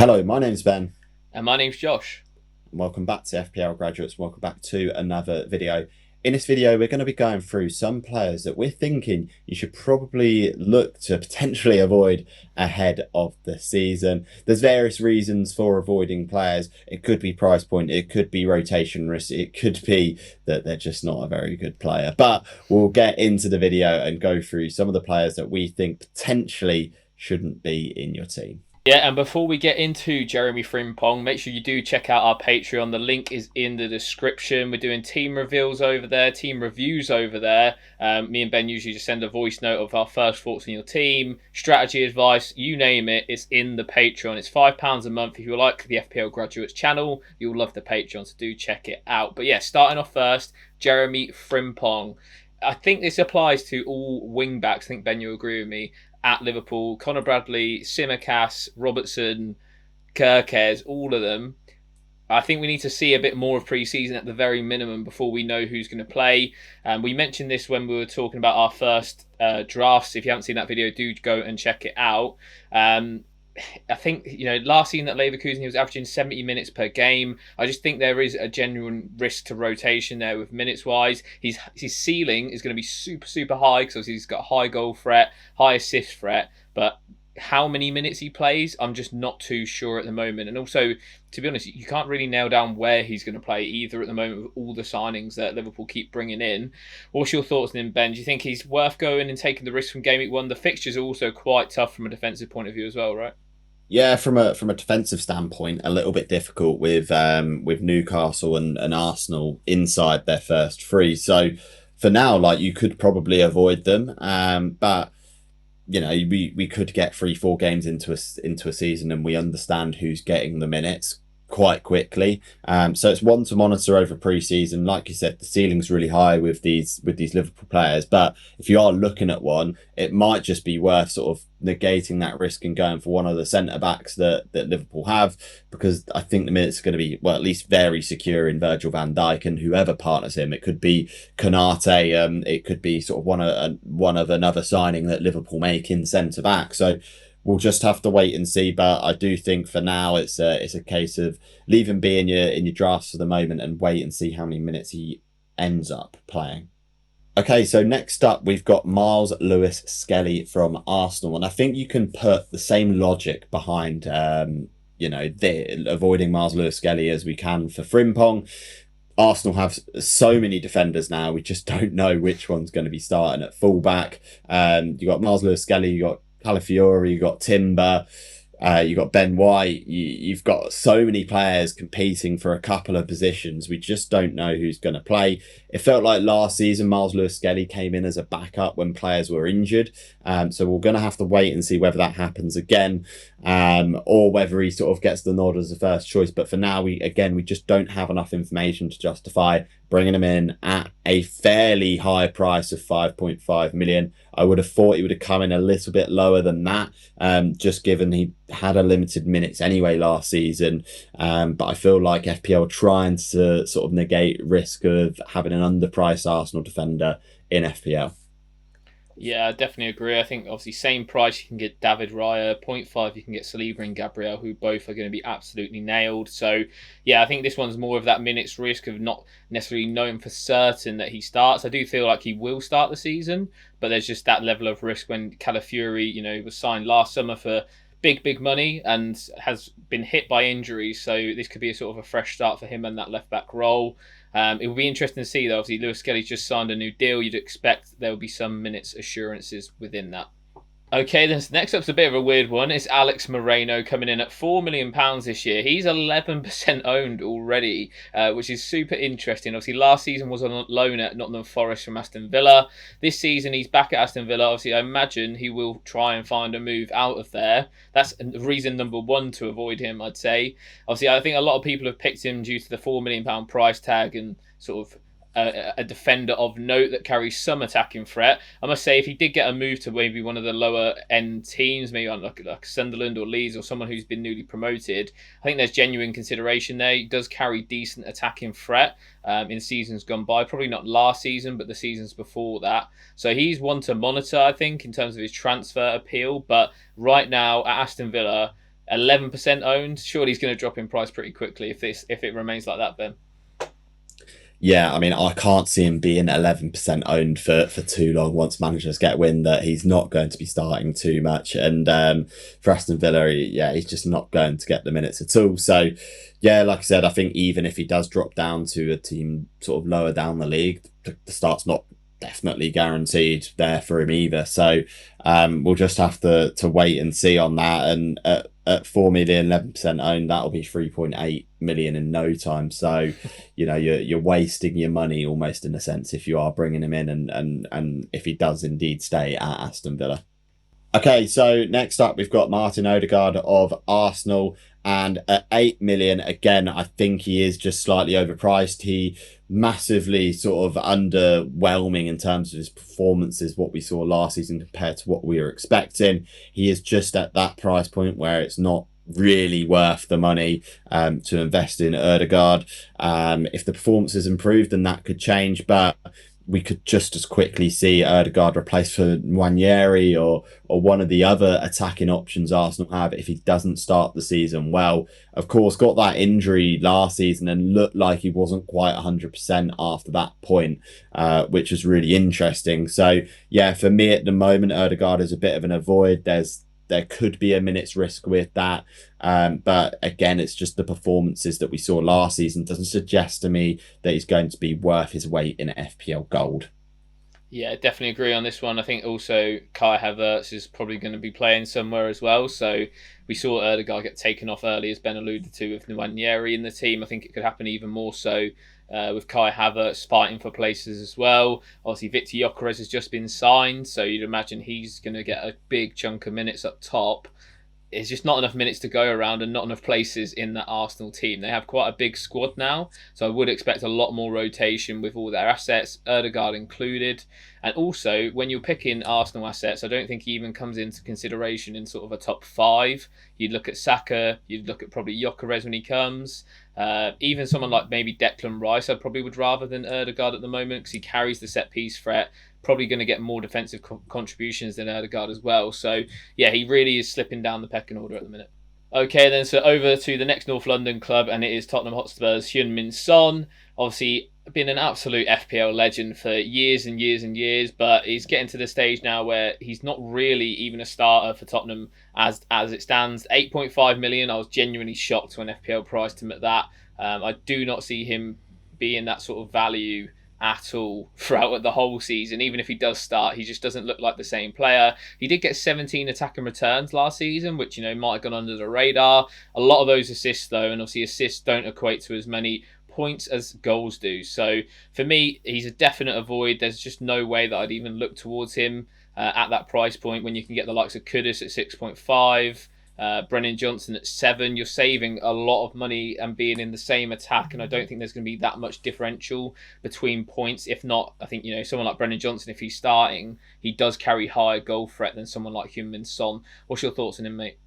Hello, my name's Ben, And my name's Josh. and welcome back to FPL Graduates. Welcome back to another video. In this video, we're going to be going through some players that we're thinking you should probably look to potentially avoid ahead of the season. There's various reasons for avoiding players. It could be price point, it could be rotation risk, it could be that they're just not a very good player. But we'll get into the video and go through some of the players that we think potentially shouldn't be in your team. Yeah, and before we get into Jeremy Frimpong, make sure you do check out our Patreon. The link is in the description. We're doing team reveals over there, team reviews over there. Me and Ben usually just send a voice note of our first thoughts on your team, strategy advice, you name it. It's in the Patreon. It's £5 a month. If you like the FPL Graduates channel, you'll love the Patreon, so do check it out. But yeah, starting off first, Jeremy Frimpong. I think this applies to all wing backs. I think Ben, you agree with me at Liverpool. Conor Bradley, Simicast, Robertson, Kirkes, all of them. I think we need to see a bit more of pre-season at the very minimum before we know who's going to play. We mentioned this when we were talking about our first drafts. If you haven't seen that video, do go and check it out. I think, last season at Leverkusen, he was averaging 70 minutes per game. I just think there is a genuine risk to rotation there with minutes-wise. His ceiling is going to be super, super high because he's got a high goal threat, high assist threat, but how many minutes he plays, I'm just not too sure at the moment. And also, to be honest, you can't really nail down where he's going to play either at the moment with all the signings that Liverpool keep bringing in. What's your thoughts on him, Ben? Do you think he's worth going and taking the risk from game week 1? The fixtures are also quite tough from a defensive point of view as well, right? Yeah, from a defensive standpoint, a little bit difficult with Newcastle and Arsenal inside their first three. So for now, like you could probably avoid them, but we could get 3-4 games into a season, and we understand who's getting the minutes quite quickly. So it's one to monitor over pre-season. Like you said, the ceiling's really high with these Liverpool players. But if you are looking at one, it might just be worth sort of negating that risk and going for one of the centre backs that Liverpool have, because I think the minutes are going to be, well, at least very secure in Virgil van Dijk and whoever partners him. It could be Konate, it could be sort of one of another signing that Liverpool make in centre back. So we'll just have to wait and see. But I do think for now it's a case of leave him be in your drafts for the moment and wait and see how many minutes he ends up playing. Okay, so next up we've got Miles Lewis Skelly from Arsenal, and I think you can put the same logic behind the avoiding Miles Lewis Skelly as we can for Frimpong. Arsenal have so many defenders now, we just don't know which one's going to be starting at fullback. You got Miles Lewis Skelly, you got Calafiori, you got Timber, you got Ben White. You've got so many players competing for a couple of positions. We just don't know who's going to play. It felt like last season Miles Lewis Skelly came in as a backup when players were injured. So we're going to have to wait and see whether that happens again, or whether he sort of gets the nod as the first choice. But for now, we just don't have enough information to justify bringing him in at a fairly high price of 5.5 million. I would have thought he would have come in a little bit lower than that, just given he had a limited minutes anyway last season. But I feel like FPL trying to sort of negate risk of having an underpriced Arsenal defender in FPL. Yeah, I definitely agree. I think obviously same price you can get David Raya, point 0.5 you can get Saliba and Gabriel, who both are going to be absolutely nailed. So yeah, I think this one's more of that minutes risk of not necessarily knowing for certain that he starts. I do feel like he will start the season, but there's just that level of risk when Calafiori, was signed last summer for big money and has been hit by injuries. So this could be a sort of a fresh start for him and that left back role. It will be interesting to see, though. Obviously, Lewis Skelly's just signed a new deal. You'd expect there will be some minutes assurances within that. Okay, then next up's a bit of a weird one. It's Alex Moreno coming in at £4 million this year. He's 11% owned already, which is super interesting. Obviously, last season was on loan at Nottingham Forest from Aston Villa. This season, he's back at Aston Villa. Obviously, I imagine he will try and find a move out of there. That's reason number one to avoid him, I'd say. Obviously, I think a lot of people have picked him due to the £4 million price tag and sort of a defender of note that carries some attacking threat. I must say, if he did get a move to maybe one of the lower end teams, maybe on like Sunderland or Leeds or someone who's been newly promoted, I think there's genuine consideration there. He does carry decent attacking threat in seasons gone by. Probably not last season, but the seasons before that. So he's one to monitor, I think, in terms of his transfer appeal. But right now at Aston Villa, 11% owned. Surely he's going to drop in price pretty quickly if it remains like that, Ben. Yeah, I mean, I can't see him being 11% owned for too long once managers get wind that he's not going to be starting too much. And for Aston Villa, he's just not going to get the minutes at all. So, yeah, like I said, I think even if he does drop down to a team sort of lower down the league, the start's not definitely guaranteed there for him either. So we'll just have to wait and see on that. And at 4 million, 11% owned, that'll be 3.8 million in no time. So, you're wasting your money almost in a sense if you are bringing him in, and if he does indeed stay at Aston Villa. Okay, so next up we've got Martin Odegaard of Arsenal, and at 8 million, again, I think he is just slightly overpriced. He massively sort of underwhelming in terms of his performances, what we saw last season compared to what we were expecting. He is just at that price point where it's not really worth the money to invest in Odegaard. If the performance is improved, then that could change, but we could just as quickly see Odegaard replaced for Nwaneri or one of the other attacking options Arsenal have if he doesn't start the season well. Of course, got that injury last season and looked like he wasn't quite 100% after that point, which was really interesting. So, yeah, for me at the moment, Odegaard is a bit of an avoid. There could be a minute's risk with that. But again, it's just the performances that we saw last season doesn't suggest to me that he's going to be worth his weight in FPL gold. Yeah, definitely agree on this one. I think also Kai Havertz is probably going to be playing somewhere as well. So we saw Erdegaard get taken off early, as Ben alluded to, with Nwaneri in the team. I think it could happen even more so with Kai Havertz fighting for places as well. Obviously, Victor Gyökeres has just been signed, so you'd imagine he's going to get a big chunk of minutes up top. It's just not enough minutes to go around and not enough places in that Arsenal team. They have quite a big squad now, so I would expect a lot more rotation with all their assets, Erdegaard included. And also, when you're picking Arsenal assets, I don't think he even comes into consideration in sort of a top five. You'd look at Saka, you'd look at probably Gyökeres when he comes. Even someone like maybe Declan Rice, I probably would rather than Erdegaard at the moment because he carries the set piece threat. Probably going to get more defensive contributions than Erdegaard as well. So, yeah, he really is slipping down the pecking order at the minute. Okay, then, so over to the next North London club, and it is Tottenham Hotspur's Heung-min Son. Obviously, been an absolute FPL legend for years and years and years, but he's getting to the stage now where he's not really even a starter for Tottenham as it stands. 8.5 million, I was genuinely shocked when FPL priced him at that. I do not see him being that sort of value at all throughout the whole season. Even if he does start, he just doesn't look like the same player. He did get 17 attack and returns last season, which might have gone under the radar. A lot of those assists though, and obviously assists don't equate to as many points as goals do. So for me, he's a definite avoid. There's just no way that I'd even look towards him at that price point when you can get the likes of Kudus at 6.5. Brennan Johnson at 7, you're saving a lot of money and being in the same attack, and I don't think there's going to be that much differential between points. If not, I think someone like Brennan Johnson, if he's starting, he does carry higher goal threat than someone like Heung-min Son. What's your thoughts on him, mate?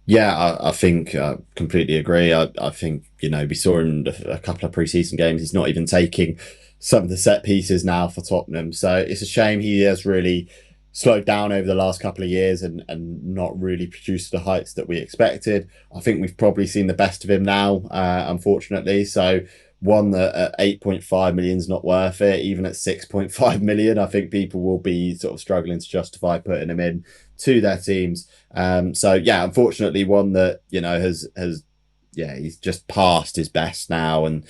Yeah, I think completely agree. I think, we saw him a couple of preseason games. He's not even taking some of the set pieces now for Tottenham. So it's a shame he has really slowed down over the last couple of years and not really produced the heights that we expected. I think we've probably seen the best of him now, unfortunately. So one that at 8.5 million is not worth it. Even at 6.5 million, I think people will be sort of struggling to justify putting him in to their teams. So yeah, unfortunately, one that has he's just past his best now, and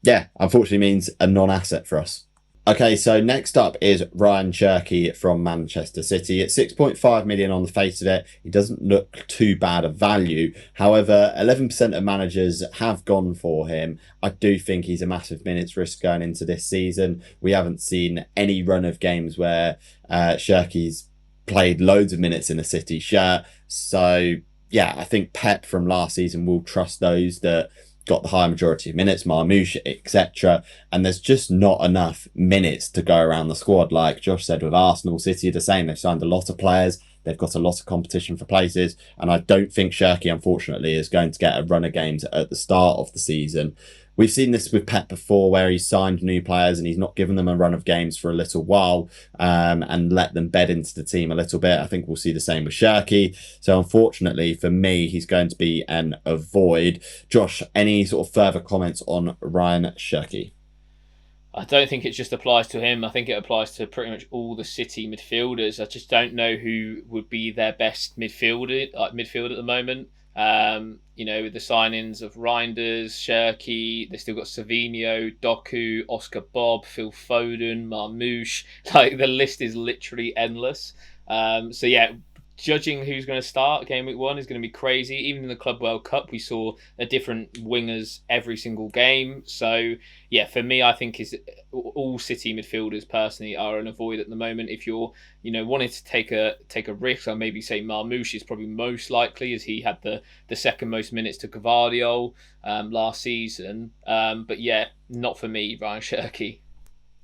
yeah, unfortunately means a non-asset for us. Okay, so next up is Ryan Cherky from Manchester City. At 6.5 million on the face of it, he doesn't look too bad a value. However, 11% of managers have gone for him. I do think he's a massive minutes risk going into this season. We haven't seen any run of games where Cherky's played loads of minutes in a City shirt. So, yeah, I think Pep from last season will trust those that got the high majority of minutes, Marmoush, etc. And there's just not enough minutes to go around the squad. Like Josh said, with Arsenal, City are the same. They've signed a lot of players. They've got a lot of competition for places. And I don't think Cherky, unfortunately, is going to get a run of games at the start of the season. we've seen this with Pep before, where he's signed new players and he's not given them a run of games for a little while, and let them bed into the team a little bit. I think we'll see the same with Shirky. So unfortunately for me, he's going to be an avoid. Josh, any sort of further comments on Ryan Shirky? I don't think it just applies to him. I think it applies to pretty much all the City midfielders. I just don't know who would be their best midfield at the moment. With the signings of Reinders, Shirky, they still got Savinho, Doku, Oscar Bob, Phil Foden, Marmouche. Like the list is literally endless. So yeah, judging who's going to start game week 1 is going to be crazy. Even in the Club World Cup, we saw a different wingers every single game. So yeah, for me, I think is all City midfielders personally are an avoid at the moment. If you're wanting to take a risk, I maybe say Marmouche is probably most likely, as he had the second most minutes to Gvardiol last season. But yeah, not for me, Ryan Shirky.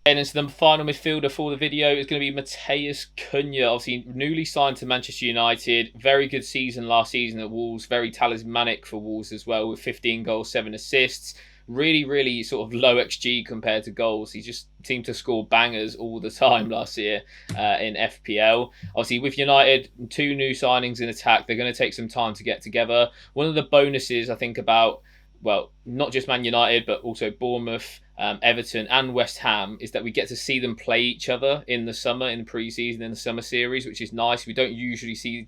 And so the final midfielder for the video is going to be Matheus Cunha, obviously newly signed to Manchester United. Very good season last season at Wolves. Very talismanic for Wolves as well, with 15 goals, 7 assists. Really, really sort of low XG compared to goals. He just seemed to score bangers all the time last year in FPL. Obviously, with United, 2 new signings in attack, they're going to take some time to get together. One of the bonuses I think about, well, not just Man United, but also Bournemouth, Everton and West Ham, is that we get to see them play each other in the summer, in the pre-season, in the summer series, which is nice. We don't usually see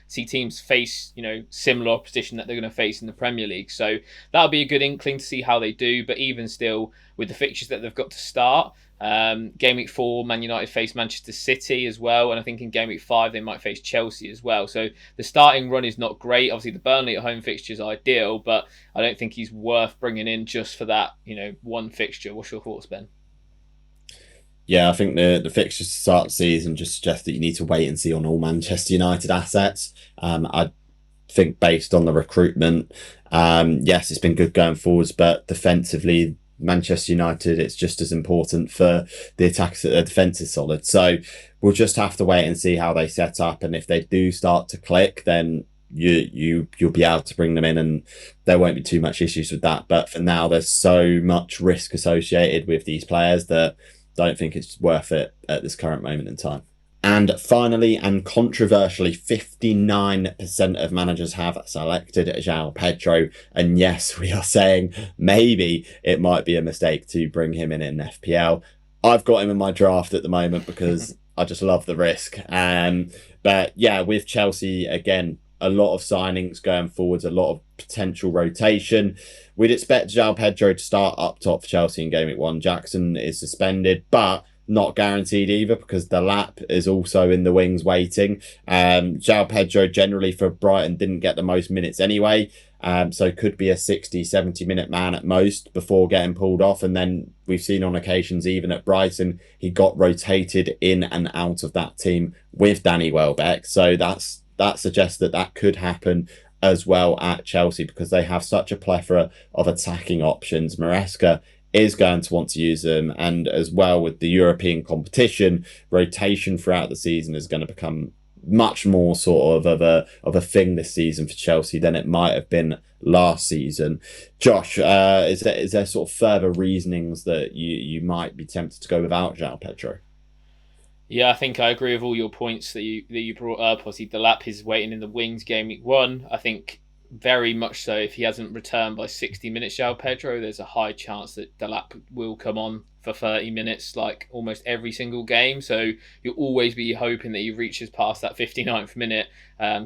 teams face similar opposition that they're going to face in the Premier League, so that'll be a good inkling to see how they do. But even still, with the fixtures that they've got to start, game week 4, Man United face Manchester City as well, and I think in game week 5 they might face Chelsea as well. So the starting run is not great. Obviously, the Burnley at home fixture is ideal, but I don't think he's worth bringing in just for that one fixture. What's your thoughts, Ben? Yeah, I think the fixtures to start the season just suggest that you need to wait and see on all Manchester United assets. I think based on the recruitment, yes, it's been good going forwards, but defensively, Manchester United, it's just as important for the attacks that their defence is solid. So we'll just have to wait and see how they set up, and if they do start to click, then you'll be able to bring them in, and there won't be too much issues with that. But for now, there's so much risk associated with these players that I don't think it's worth it at this current moment in time. And finally, and controversially, 59% of managers have selected João Pedro. And yes, we are saying maybe it might be a mistake to bring him in FPL. I've got him in my draft at the moment because I just love the risk. But yeah, with Chelsea, again, a lot of signings going forwards, a lot of potential rotation. We'd expect João Pedro to start up top for Chelsea in game week 1. Jackson is suspended, but not guaranteed either, because the lap is also in the wings waiting. João Pedro generally for Brighton didn't get the most minutes anyway, so could be a 60-70 minute man at most before getting pulled off. And then we've seen on occasions, even at Brighton, he got rotated in and out of that team with Danny Welbeck. So that suggests that could happen as well at Chelsea, because they have such a plethora of attacking options. Maresca is going to want to use them, and as well with the European competition, rotation throughout the season is going to become much more sort of a thing this season for Chelsea than it might have been last season. Josh, is there sort of further reasonings that you might be tempted to go without João Pedro? Yeah, I think I agree with all your points that you brought up. Obviously, the lap is waiting in the wings game week 1. I think very much so. If he hasn't returned by 60 minutes, João Pedro, there's a high chance that the lap will come on for 30 minutes, like almost every single game. So you'll always be hoping that he reaches past that 59th minute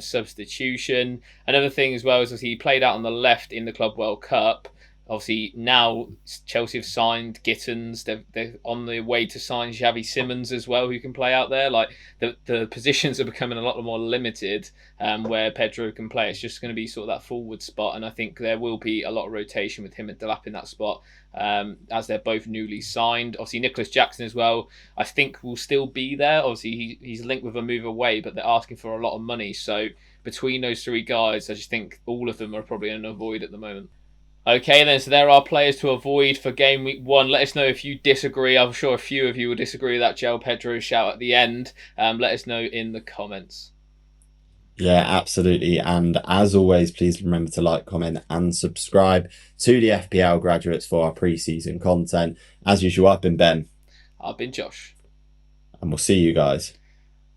substitution. Another thing as well is he played out on the left in the Club World Cup. Obviously, now Chelsea have signed Gittins. They're on the way to sign Xavi Simons as well, who can play out there. Like the positions are becoming a lot more limited where Pedro can play. It's just going to be sort of that forward spot, and I think there will be a lot of rotation with him and Delap in that spot as they're both newly signed. Obviously, Nicholas Jackson as well, I think will still be there. Obviously, he's linked with a move away, but they're asking for a lot of money. So between those 3 guys, I just think all of them are probably an avoid at the moment. Okay, then, so there are players to avoid for game week 1. Let us know if you disagree. I'm sure a few of you will disagree with that João Pedro shout at the end. Let us know in the comments. Yeah, absolutely. And as always, please remember to like, comment, and subscribe to the FPL graduates for our pre-season content. As usual, I've been Ben, I've been Josh. and we'll see you guys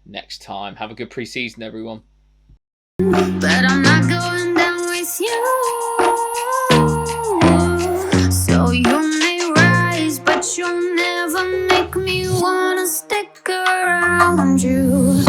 Next time. Have a good pre-season, everyone. But I'm not going down with you. So you may rise, but you'll never make me wanna stick around you.